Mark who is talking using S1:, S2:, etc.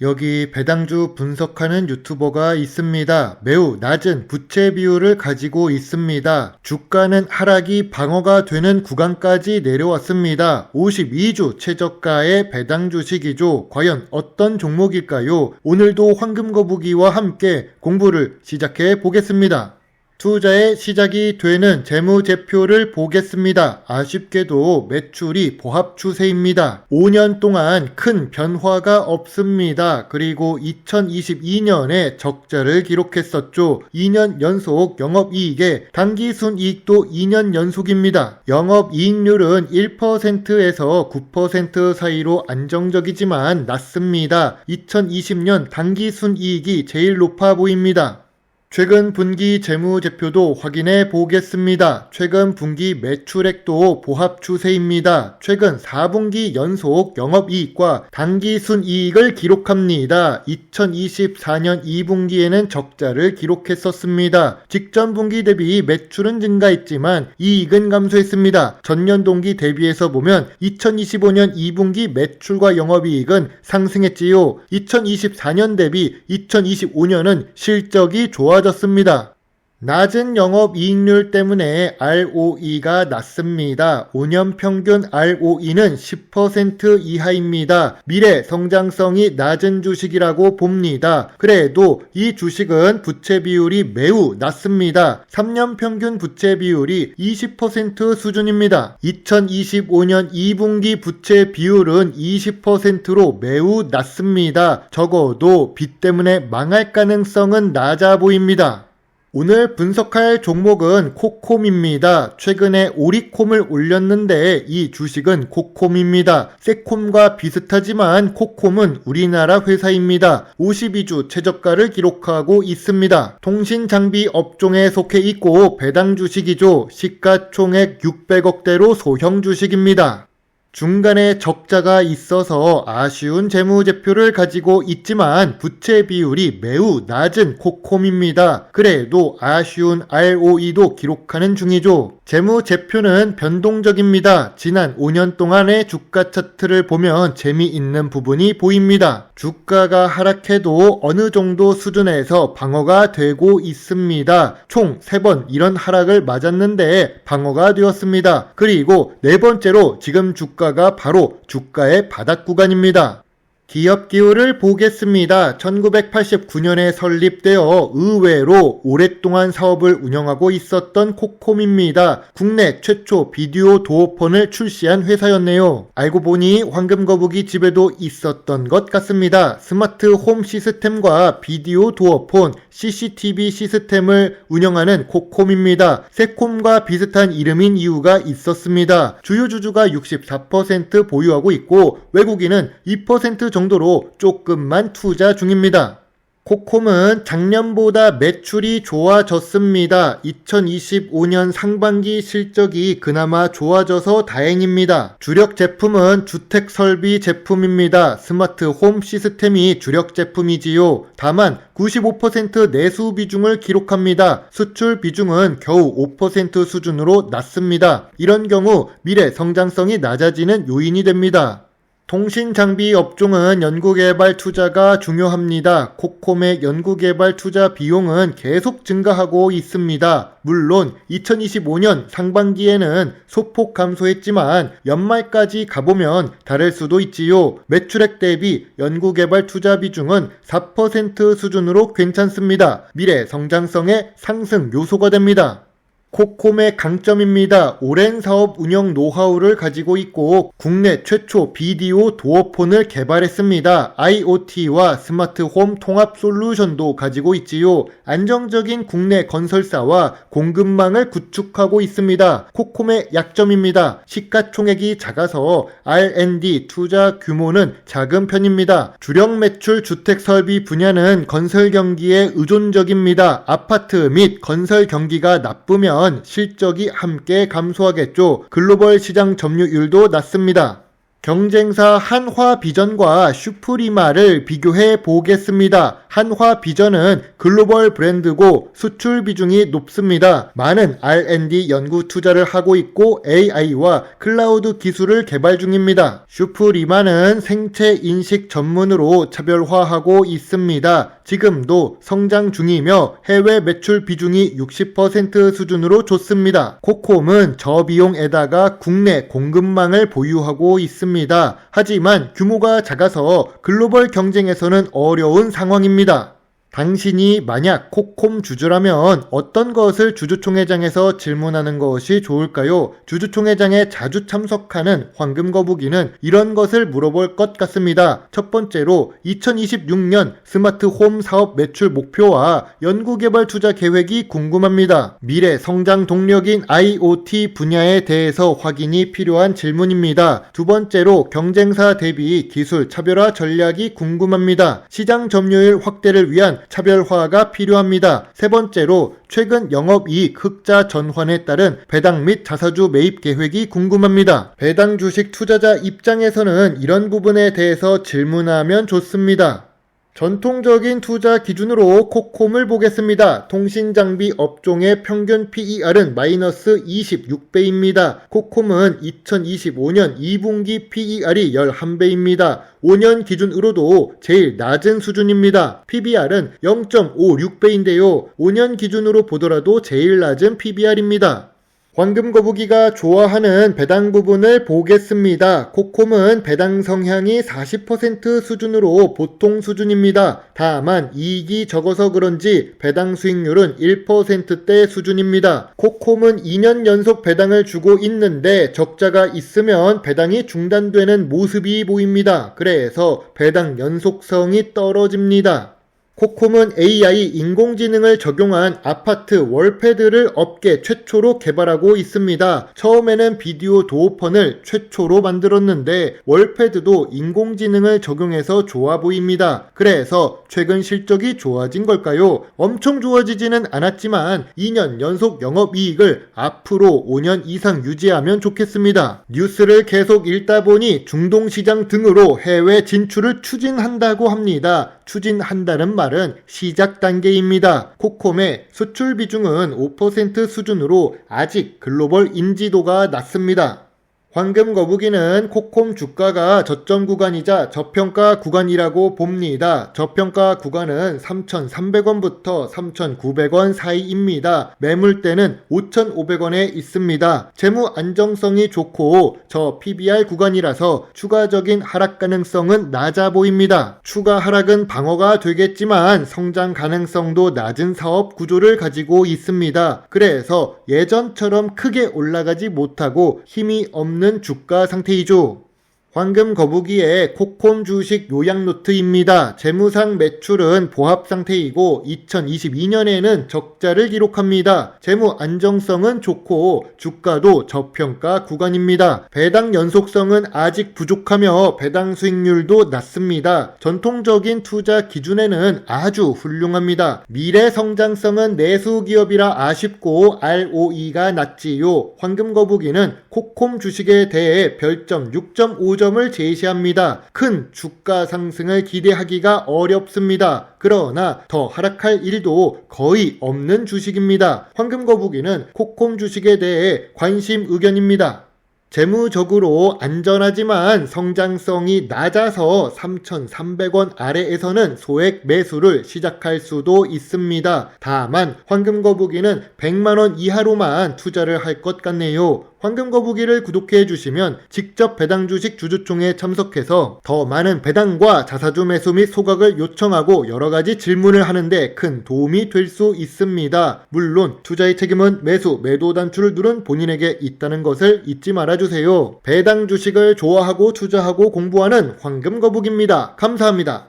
S1: 여기 배당주 분석하는 유튜버가 있습니다. 매우 낮은 부채 비율을 가지고 있습니다. 주가는 하락이 방어가 되는 구간까지 내려왔습니다. 52주 최저가의 배당 주식이죠. 과연 어떤 종목일까요? 오늘도 황금 거북이와 함께 공부를 시작해 보겠습니다. 투자의 시작이 되는 재무제표를 보겠습니다. 아쉽게도 매출이 보합 추세입니다. 5년 동안 큰 변화가 없습니다. 그리고 2022년에 적자를 기록했었죠. 2년 연속 영업이익에 당기순이익도 2년 연속입니다. 영업이익률은 1%에서 9% 사이로 안정적이지만 낮습니다. 2020년 당기순이익이 제일 높아 보입니다. 최근 분기 재무제표도 확인해 보겠습니다. 최근 분기 매출액도 보합 추세입니다. 최근 4분기 연속 영업이익과 당기순이익을 기록합니다. 2024년 2분기에는 적자를 기록했었습니다. 직전 분기 대비 매출은 증가했지만 이익은 감소했습니다. 전년 동기 대비해서 보면 2025년 2분기 매출과 영업이익은 상승했지요. 2024년 대비 2025년은 실적이 좋아졌습니다. 낮은 영업이익률 때문에 ROE가 낮습니다. 5년 평균 ROE는 10% 이하입니다. 미래 성장성이 낮은 주식이라고 봅니다. 그래도 이 주식은 부채 비율이 매우 낮습니다. 3년 평균 부채 비율이 20% 수준입니다. 2025년 2분기 부채 비율은 20%로 매우 낮습니다. 적어도 빚 때문에 망할 가능성은 낮아 보입니다. 오늘 분석할 종목은 코콤입니다. 최근에 오리콤을 올렸는데 이 주식은 코콤입니다. 세콤과 비슷하지만 코콤은 우리나라 회사입니다. 52주 최저가를 기록하고 있습니다. 통신장비 업종에 속해 있고 배당 주식이죠. 시가총액 600억대로 소형 주식입니다. 중간에 적자가 있어서 아쉬운 재무제표를 가지고 있지만 부채 비율이 매우 낮은 코콤입니다. 그래도 아쉬운 ROE도 기록하는 중이죠. 재무제표는 변동적입니다. 지난 5년 동안의 주가 차트를 보면 재미있는 부분이 보입니다. 주가가 하락해도 어느 정도 수준에서 방어가 되고 있습니다. 총 3번 이런 하락을 맞았는데 방어가 되었습니다. 그리고 네 번째로 지금 주가가 바로 주가의 바닥 구간입니다. 기업 기후를 보겠습니다. 1989년에 설립되어 의외로 오랫동안 사업을 운영하고 있었던 코콤입니다. 국내 최초 비디오 도어폰을 출시한 회사였네요. 알고 보니 황금거북이 집에도 있었던 것 같습니다. 스마트 홈 시스템과 비디오 도어폰, CCTV 시스템을 운영하는 코콤입니다. 세콤과 비슷한 이름인 이유가 있었습니다. 주요 주주가 64% 보유하고 있고 외국인은 2% 정도로 조금만 투자 중입니다. 코콤은 작년보다 매출이 좋아졌습니다. 2025년 상반기 실적이 그나마 좋아져서 다행입니다. 주력 제품은 주택 설비 제품입니다. 스마트 홈 시스템이 주력 제품이지요. 다만 95% 내수 비중을 기록합니다. 수출 비중은 겨우 5% 수준으로 낮습니다. 이런 경우 미래 성장성이 낮아지는 요인이 됩니다. 통신장비 업종은 연구개발 투자가 중요합니다. 코콤의 연구개발 투자 비용은 계속 증가하고 있습니다. 물론 2025년 상반기에는 소폭 감소했지만 연말까지 가보면 다를 수도 있지요. 매출액 대비 연구개발 투자 비중은 4% 수준으로 괜찮습니다. 미래 성장성의 상승 요소가 됩니다. 코콤의 강점입니다. 오랜 사업 운영 노하우를 가지고 있고 국내 최초 비디오 도어폰을 개발했습니다. IoT와 스마트홈 통합 솔루션도 가지고 있지요. 안정적인 국내 건설사와 공급망을 구축하고 있습니다. 코콤의 약점입니다. 시가총액이 작아서 R&D 투자 규모는 작은 편입니다. 주력 매출 주택 설비 분야는 건설 경기에 의존적입니다. 아파트 및 건설 경기가 나쁘면 실적이 함께 감소하겠죠. 글로벌 시장 점유율도 낮습니다. 경쟁사 한화비전과 슈프리마를 비교해 보겠습니다. 한화비전은 글로벌 브랜드고 수출 비중이 높습니다. 많은 R&D 연구 투자를 하고 있고 AI와 클라우드 기술을 개발 중입니다. 슈프리마는 생체 인식 전문으로 차별화하고 있습니다. 지금도 성장 중이며 해외 매출 비중이 60% 수준으로 좋습니다. 코콤은 저비용에다가 국내 공급망을 보유하고 있습니다. 하지만 규모가 작아서 글로벌 경쟁에서는 어려운 상황입니다. 당신이 만약 코콤 주주라면 어떤 것을 주주총회장에서 질문하는 것이 좋을까요? 주주총회장에 자주 참석하는 황금거북이는 이런 것을 물어볼 것 같습니다. 첫 번째로 2026년 스마트홈 사업 매출 목표와 연구개발 투자 계획이 궁금합니다. 미래 성장 동력인 IoT 분야에 대해서 확인이 필요한 질문입니다. 두 번째로 경쟁사 대비 기술 차별화 전략이 궁금합니다. 시장 점유율 확대를 위한 차별화가 필요합니다. 세 번째로 최근 영업이익 흑자 전환에 따른 배당 및 자사주 매입 계획이 궁금합니다. 배당 주식 투자자 입장에서는 이런 부분에 대해서 질문하면 좋습니다. 전통적인 투자 기준으로 코콤을 보겠습니다. 통신장비 업종의 평균 PER은 마이너스 26배입니다. 코콤은 2025년 2분기 PER이 11배입니다. 5년 기준으로도 제일 낮은 수준입니다. PBR은 0.56배인데요. 5년 기준으로 보더라도 제일 낮은 PBR입니다. 황금거북이가 좋아하는 배당 부분을 보겠습니다. 코콤은 배당 성향이 40% 수준으로 보통 수준입니다. 다만 이익이 적어서 그런지 배당 수익률은 1%대 수준입니다. 코콤은 2년 연속 배당을 주고 있는데 적자가 있으면 배당이 중단되는 모습이 보입니다. 그래서 배당 연속성이 떨어집니다. 코콤은 AI 인공지능을 적용한 아파트 월패드를 업계 최초로 개발하고 있습니다. 처음에는 비디오 도어펀을 최초로 만들었는데 월패드도 인공지능을 적용해서 좋아 보입니다. 그래서 최근 실적이 좋아진 걸까요? 엄청 좋아지지는 않았지만 2년 연속 영업이익을 앞으로 5년 이상 유지하면 좋겠습니다. 뉴스를 계속 읽다 보니 중동시장 등으로 해외 진출을 추진한다고 합니다. 추진한다는 말은 시작 단계입니다. 코콤의 수출 비중은 5% 수준으로 아직 글로벌 인지도가 낮습니다. 황금거북이는 코콤 주가가 저점 구간이자 저평가 구간이라고 봅니다. 저평가 구간은 3,300원부터 3,900원 사이입니다. 매물대는 5,500원에 있습니다. 재무 안정성이 좋고 저 PBR 구간이라서 추가적인 하락 가능성은 낮아 보입니다. 추가 하락은 방어가 되겠지만 성장 가능성도 낮은 사업 구조를 가지고 있습니다. 그래서 예전처럼 크게 올라가지 못하고 힘이 없는 주가 상태이죠. 황금거북이의 코콤 주식 요약 노트입니다. 재무상 매출은 보합 상태이고 2022년에는 적자를 기록합니다. 재무 안정성은 좋고 주가도 저평가 구간입니다. 배당 연속성은 아직 부족하며 배당 수익률도 낮습니다. 전통적인 투자 기준에는 아주 훌륭합니다. 미래 성장성은 내수 기업이라 아쉽고 ROE가 낮지요. 황금거북이는 코콤 주식에 대해 별점 6.5점을 제시합니다. 큰 주가 상승을 기대하기가 어렵습니다. 그러나 더 하락할 일도 거의 없는 주식입니다. 황금거북이는 코콤 주식에 대해 관심 의견입니다. 재무적으로 안전하지만 성장성이 낮아서 3,300원 아래에서는 소액 매수를 시작할 수도 있습니다. 다만 황금거북이는 100만원 이하로만 투자를 할 것 같네요. 황금거북이를 구독해 주시면 직접 배당 주식 주주총회에 참석해서 더 많은 배당과 자사주 매수 및 소각을 요청하고 여러가지 질문을 하는데 큰 도움이 될 수 있습니다. 물론 투자의 책임은 매수, 매도 단추를 누른 본인에게 있다는 것을 잊지 말아주세요. 배당 주식을 좋아하고 투자하고 공부하는 황금거북입니다. 감사합니다.